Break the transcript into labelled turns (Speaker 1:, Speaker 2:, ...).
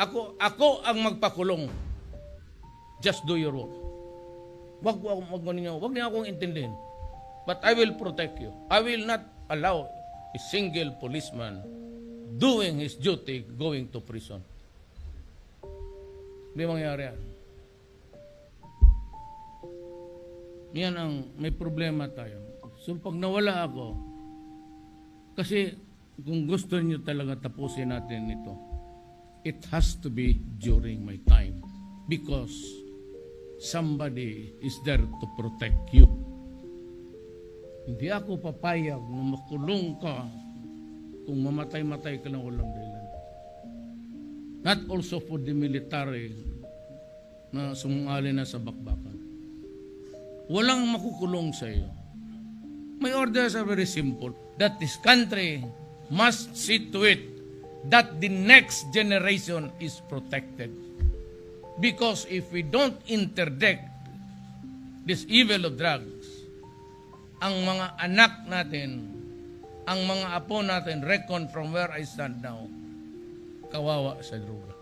Speaker 1: Ako ang magpakulong. Just do your work. Wag niyo akong intindihin. But I will protect you. I will not allow a single policeman doing his duty going to prison. Hindi mangyari yan. Yan ang may problema tayo. So pag nawala ako, kasi kung gusto niyo talaga tapusin natin ito, it has to be during my time. Because somebody is there to protect you. Hindi ako papayag na makulong ka kung mamatay-matay ka ng walang dahilan. Not also for the military na sumungali na sa bakbakan. Walang makukulong sa iyo. My orders are very simple. That this country must see to it that the next generation is protected. Because if we don't interdict this evil of drugs, ang mga anak natin, ang mga apo natin, reckon from where I stand now, kawawa sa droga.